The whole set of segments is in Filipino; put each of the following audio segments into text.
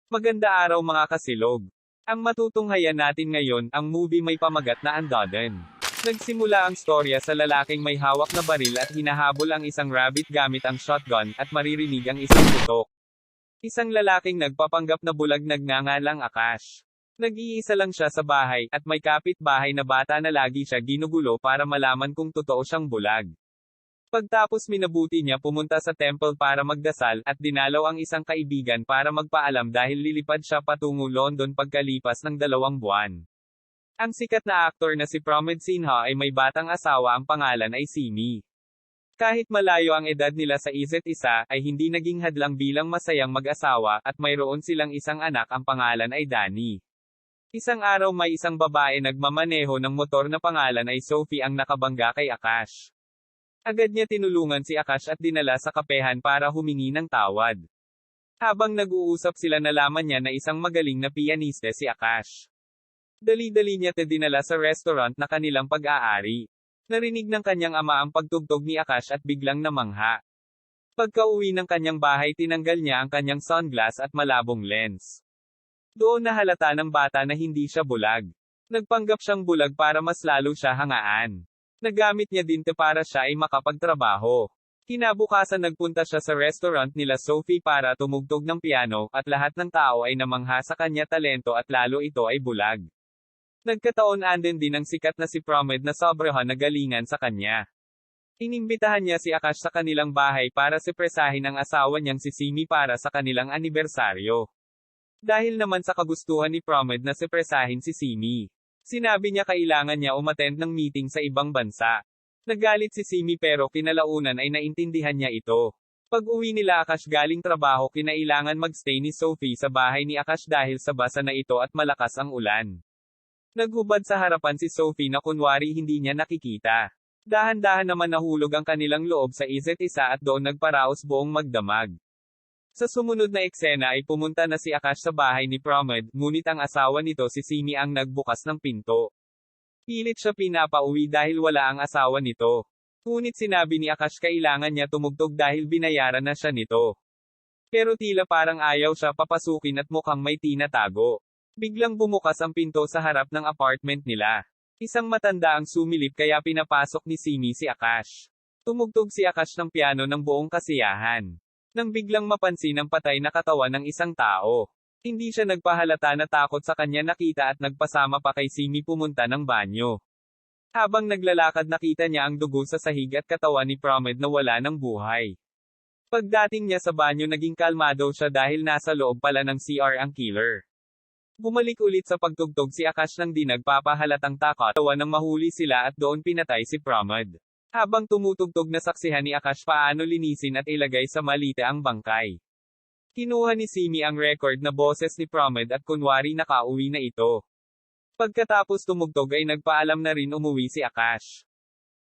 Maganda araw mga kasilog. Ang matutunghayan natin ngayon, ang movie may pamagat na Undoden. Nagsimula ang storya sa lalaking may hawak na baril at hinahabol ang isang rabbit gamit ang shotgun, at maririnig ang isang putok. Isang lalaking nagpapanggap na bulag nagngangalang Akash. Nag-iisa lang siya sa bahay, at may kapitbahay na bata na lagi siya ginugulo para malaman kung totoo siyang bulag. Pagtapos minabuti niya pumunta sa temple para magdasal, at dinalaw ang isang kaibigan para magpaalam dahil lilipad siya patungo London pagkalipas ng 2 buwan. Ang sikat na aktor na si Pramod Sinha ay may batang asawa, ang pangalan ay Simi. Kahit malayo ang edad nila sa isa't isa, ay hindi naging hadlang bilang masayang mag-asawa, at mayroon silang isang anak, ang pangalan ay Danny. Isang araw may isang babae nagmamaneho ng motor na pangalan ay Sophie ang nakabangga kay Akash. Agad niya tinulungan si Akash at dinala sa kapehan para humingi ng tawad. Habang nag-uusap sila nalaman niya na isang magaling na pianista si Akash. Dali-dali niya dinala sa restaurant na kanilang pag-aari. Narinig ng kanyang ama ang pagtugtog ni Akash at biglang namangha. Pagka-uwi ng kanyang bahay tinanggal niya ang kanyang sunglass at malabong lens. Doon nahalata ng bata na hindi siya bulag. Nagpanggap siyang bulag para mas lalo siya hangaan. Nagamit niya din para siya ay makapagtrabaho. Kinabukasan nagpunta siya sa restaurant nila Sophie para tumugtog ng piano, at lahat ng tao ay namangha sa kanya talento at lalo ito ay bulag. Nagkataon andin din ang sikat na si Pramod na sobrahan na galingan sa kanya. Inimbitahan niya si Akash sa kanilang bahay para sipresahin ang asawa niyang si Simi para sa kanilang anibersaryo. Dahil naman sa kagustuhan ni Pramod na sipresahin si Simi, sinabi niya kailangan niya umattend ng meeting sa ibang bansa. Nagalit si Simi pero kinalaunan ay naintindihan niya ito. Pag-uwi nila Akash galing trabaho kinailangan magstay ni Sophie sa bahay ni Akash dahil sa basa na ito at malakas ang ulan. Naghubad sa harapan si Sophie na kunwari hindi niya nakikita. Dahan-dahan naman nahulog ang kanilang loob sa isa't isa at doon nagparaos buong magdamag. Sa sumunod na eksena ay pumunta na si Akash sa bahay ni Pramod, ngunit ang asawa nito si Simi ang nagbukas ng pinto. Pilit siya pinapauwi dahil wala ang asawa nito. Ngunit sinabi ni Akash kailangan niya tumugtog dahil binayaran na siya nito. Pero tila parang ayaw siya papasukin at mukhang may tinatago. Biglang bumukas ang pinto sa harap ng apartment nila. Isang matanda ang sumilip kaya pinapasok ni Simi si Akash. Tumugtog si Akash ng piano ng buong kasiyahan. Nang biglang mapansin ang patay na katawan ng isang tao. Hindi siya nagpahalata na takot sa kanya nakita at nagpasama pa kay Simi pumunta ng banyo. Habang naglalakad nakita niya ang dugo sa sahig at katawan ni Pramod na wala ng buhay. Pagdating niya sa banyo naging kalmado siya dahil nasa loob pala ng CR ang killer. Bumalik ulit sa pagtugtog si Akash nang di nagpapahalatang takot nang mahuli sila at doon pinatay si Pramod. Habang tumutugtog na saksihan ni Akash paano linisin at ilagay sa malite ang bangkay. Kinuha ni Simi ang record na boses ni Pramod at kunwari nakauwi na ito. Pagkatapos tumugtog ay nagpaalam na rin umuwi si Akash.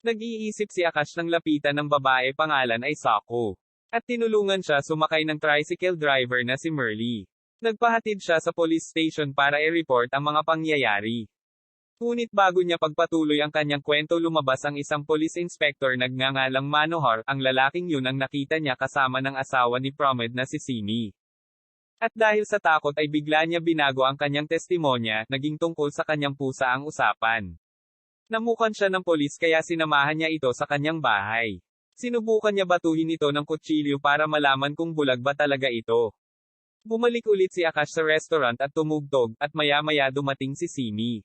Nag-iisip si Akash ng lapitan ng babae pangalan ay Sako. At tinulungan siya sumakay ng tricycle driver na si Merly. Nagpahatid siya sa police station para i-report ang mga pangyayari. Ngunit bago niya pagpatuloy ang kanyang kwento lumabas ang isang police inspector nagngangalang Manohar, ang lalaking yun ang nakita niya kasama ng asawa ni Pramod na si Simi. At dahil sa takot ay bigla niya binago ang kanyang testimonya, naging tungkol sa kanyang pusa ang usapan. Namukan siya ng polis kaya sinamahan niya ito sa kanyang bahay. Sinubukan niya batuhin ito ng kutsilyo para malaman kung bulag ba talaga ito. Bumalik ulit si Akash sa restaurant at tumugtog, at maya-maya dumating si Simi.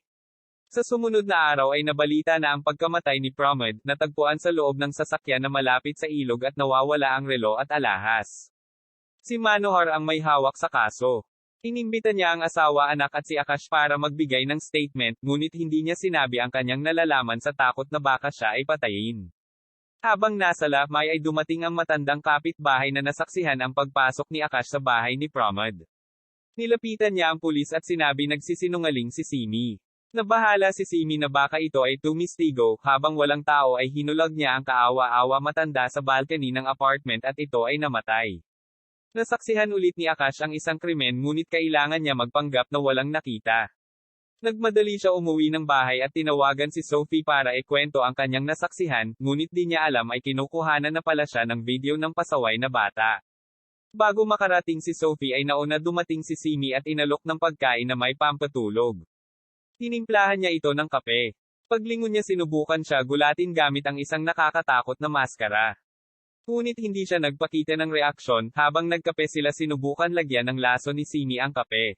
Sa sumunod na araw ay nabalita na ang pagkamatay ni Pramod, natagpuan sa loob ng sasakyan na malapit sa ilog at nawawala ang relo at alahas. Si Manohar ang may hawak sa kaso. Inimbita niya ang asawa anak at si Akash para magbigay ng statement, ngunit hindi niya sinabi ang kanyang nalalaman sa takot na baka siya ay patayin. Habang nasa lamay ay dumating ang matandang kapitbahay na nasaksihan ang pagpasok ni Akash sa bahay ni Pramod. Nilapitan niya ang pulis at sinabi nagsisinungaling si Simi. Nabahala si Simi na baka ito ay tumistigo, habang walang tao ay hinulag niya ang kaawa-awa matanda sa balcony ng apartment at ito ay namatay. Nasaksihan ulit ni Akash ang isang krimen ngunit kailangan niya magpanggap na walang nakita. Nagmadali siya umuwi ng bahay at tinawagan si Sophie para ikwento ang kanyang nasaksihan, ngunit di niya alam ay kinukuhanan na pala siya ng video ng pasaway na bata. Bago makarating si Sophie ay nauna dumating si Simi at inalok ng pagkain na may pampatulog. Tinimplahan niya ito ng kape. Paglingon niya sinubukan siya gulatin gamit ang isang nakakatakot na maskara. Ngunit hindi siya nagpakita ng reaksyon, habang nagkape sila sinubukan lagyan ng laso ni Simi ang kape.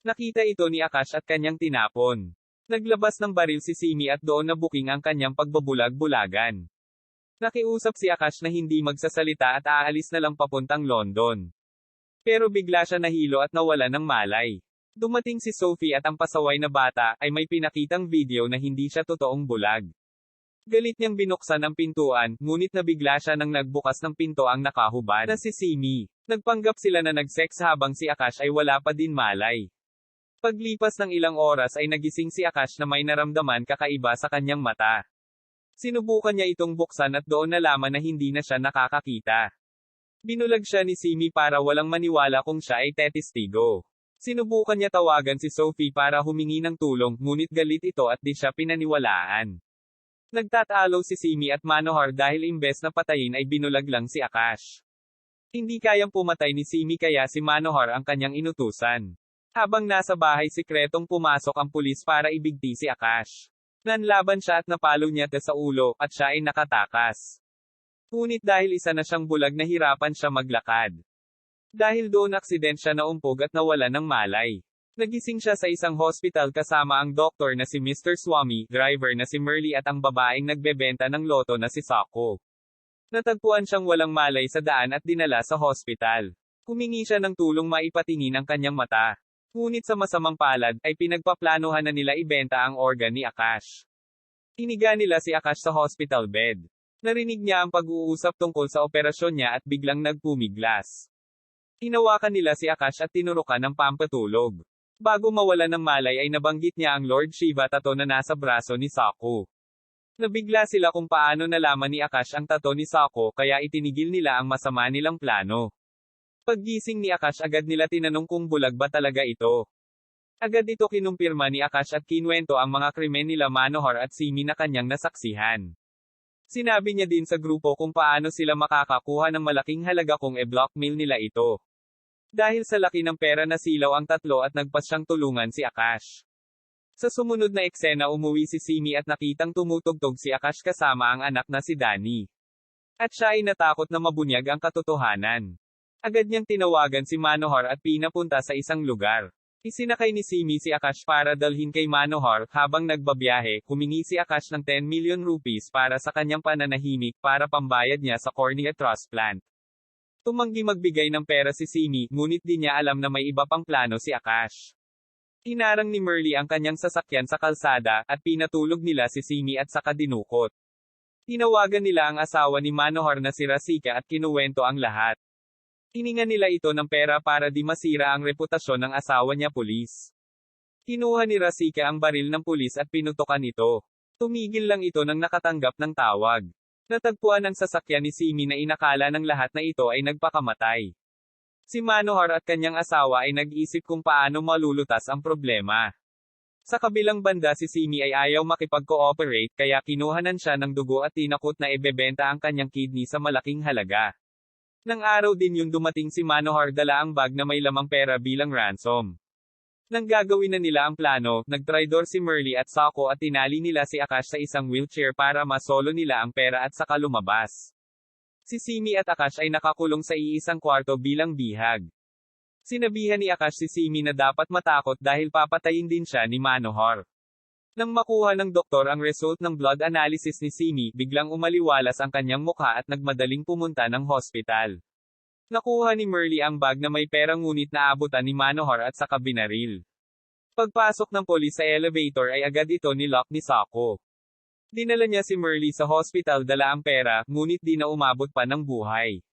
Nakita ito ni Akash at kanyang tinapon. Naglabas ng baril si Simi at doon nabuking ang kanyang pagbabulag-bulagan. Nakiusap si Akash na hindi magsasalita at aalis na lang papuntang London. Pero bigla siya nahilo at nawala ng malay. Dumating si Sophie at ang pasaway na bata ay may pinakitang video na hindi siya totoong bulag. Galit niyang binuksan ang pintuan, ngunit nabigla siya nang nagbukas ng pinto ang nakahubad na si Simi. Nagpanggap sila na nag-sex habang si Akash ay wala pa din malay. Paglipas ng ilang oras ay nagising si Akash na may naramdaman kakaiba sa kanyang mata. Sinubukan niya itong buksan at doon nalaman na hindi na siya nakakakita. Binulag siya ni Simi para walang maniwala kung siya ay testigo. Sinubukan niya tawagan si Sophie para humingi ng tulong, ngunit galit ito at di siya pinaniwalaan. Nagtatalo si Simi at Manohar dahil imbes na patayin ay binulag lang si Akash. Hindi kayang pumatay ni Simi kaya si Manohar ang kanyang inutusan. Habang nasa bahay sikretong pumasok ang pulis para ibigti si Akash. Nanlaban siya at napalo niya sa ulo, at siya ay nakatakas. Ngunit dahil isa na siyang bulag nahirapan siya maglakad. Dahil doon aksident siya naumpog at nawala ng malay. Nagising siya sa isang hospital kasama ang doktor na si Mr. Swami, driver na si Merly at ang babaeng nagbebenta ng loto na si Sako. Natagpuan siyang walang malay sa daan at dinala sa hospital. Humingi siya ng tulong maipatingin ang kanyang mata. Ngunit sa masamang palad, ay pinagpaplanuhan na nila ibenta ang organ ni Akash. Iniga nila si Akash sa hospital bed. Narinig niya ang pag-uusap tungkol sa operasyon niya at biglang nagpumiglas. Hinawakan nila si Akash at tinurukan ng pampatulog. Bago mawala ng malay ay nabanggit niya ang Lord Shiva tato na nasa braso ni Sako. Nabigla sila kung paano nalaman ni Akash ang tato ni Sako kaya itinigil nila ang masama nilang plano. Paggising ni Akash agad nila tinanong kung bulag ba talaga ito. Agad ito kinumpirma ni Akash at kinwento ang mga krimen nila Manohar at Simi na kanyang nasaksihan. Sinabi niya din sa grupo kung paano sila makakakuha ng malaking halaga kung e-blackmail nila ito. Dahil sa laki ng pera nasilaw ang tatlo at nagpasyang tulungan si Akash. Sa sumunod na eksena umuwi si Simi at nakitang tumutugtog si Akash kasama ang anak na si Danny. At siya ay natakot na mabunyag ang katotohanan. Agad niyang tinawagan si Manohar at pinapunta sa isang lugar. Isinakay ni Simi si Akash para dalhin kay Manohar, habang nagbabiyahe, humingi si Akash ng 10 million rupees para sa kanyang pananahimik para pambayad niya sa cornea transplant. Tumanggi magbigay ng pera si Simi, ngunit di niya alam na may iba pang plano si Akash. Hinarang ni Merly ang kanyang sasakyan sa kalsada, at pinatulog nila si Simi at saka dinukot. Tinawagan nila ang asawa ni Manohar na si Rasika at kinuwento ang lahat. Hiningan nila ito ng pera para di masira ang reputasyon ng asawa niya pulis. Kinuha ni Rasika ang baril ng pulis at pinutukan ito. Tumigil lang ito nang nakatanggap ng tawag. Natagpuan ang sasakyan ni Simi na inakala ng lahat na ito ay nagpakamatay. Si Manohar at kanyang asawa ay nag-isip kung paano malulutas ang problema. Sa kabilang banda si Simi ay ayaw makipag-cooperate kaya kinuhanan siya ng dugo at tinakot na ibebenta ang kanyang kidney sa malaking halaga. Nang araw din yung dumating si Manohar dala ang bag na may lamang pera bilang ransom. Nang gagawin na nila ang plano, nagtraidor si Merly at Sako at tinali nila si Akash sa isang wheelchair para masolo nila ang pera at saka lumabas. Si Simi at Akash ay nakakulong sa iisang kwarto bilang bihag. Sinabihan ni Akash si Simi na dapat matakot dahil papatayin din siya ni Manohar. Nang makuha ng doktor ang result ng blood analysis ni Simi, biglang umaliwalas ang kanyang mukha at nagmadaling pumunta ng hospital. Nakuha ni Merly ang bag na may pera ngunit naabutan ni Manohar at saka binaril. Pagpasok ng polis sa elevator ay agad ito nilock ni Sako. Dinala niya si Merly sa hospital dala ang pera, ngunit di na umabot pa ng buhay.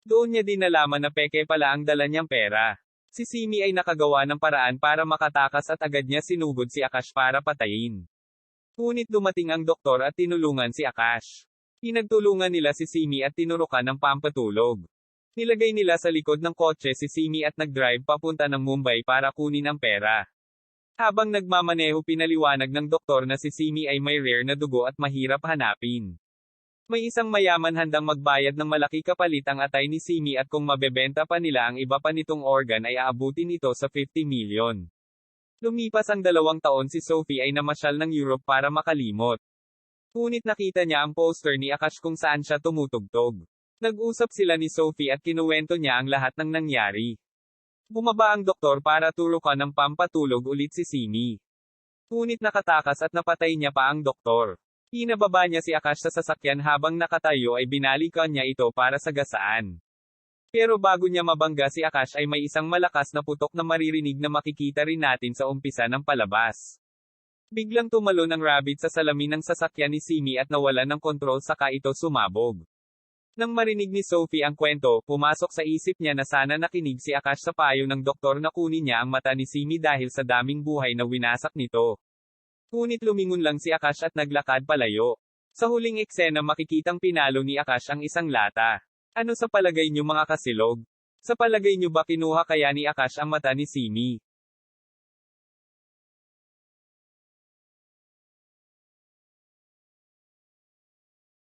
Doon niya din nalaman na peke pala ang dala niyang pera. Si Simi ay nakagawa ng paraan para makatakas at agad niya sinugod si Akash para patayin. Ngunit dumating ang doktor at tinulungan si Akash. Pinagtulungan nila si Simi at tinurukan ng pampatulog. Nilagay nila sa likod ng kotse si Simi at nag-drive papunta ng Mumbai para kunin ang pera. Habang nagmamaneho pinaliwanag ng doktor na si Simi ay may rare na dugo at mahirap hanapin. May isang mayaman handang magbayad ng malaki kapalit ang atay ni Simi at kung mabebenta pa nila ang iba pa nitong organ ay aabutin ito sa 50 million. Lumipas ang 2 taon si Sophie ay namasyal ng Europe para makalimot. Ngunit nakita niya ang poster ni Akash kung saan siya tumutugtog. Nag-usap sila ni Sophie at kinuwento niya ang lahat ng nangyari. Bumaba ang doktor para turukan ng pampatulog ulit si Simi. Ngunit nakatakas at napatay niya pa ang doktor. Pinababa niya si Akash sa sasakyan habang nakatayo ay binalikan niya ito para sagasaan. Pero bago niya mabangga si Akash ay may isang malakas na putok na maririnig na makikita rin natin sa umpisa ng palabas. Biglang tumalon ang rabbit sa salamin ng sasakyan ni Simi at nawalan ng kontrol saka ito sumabog. Nang marinig ni Sophie ang kwento, pumasok sa isip niya na sana nakinig si Akash sa payo ng doktor na kunin niya ang mata ni Simi dahil sa daming buhay na winasak nito. Ngunit lumingon lang si Akash at naglakad palayo. Sa huling eksena makikitang pinalo ni Akash ang isang lata. Ano sa palagay niyo mga kasilog? Sa palagay niyo ba kinuha kaya ni Akash ang mata ni Simi?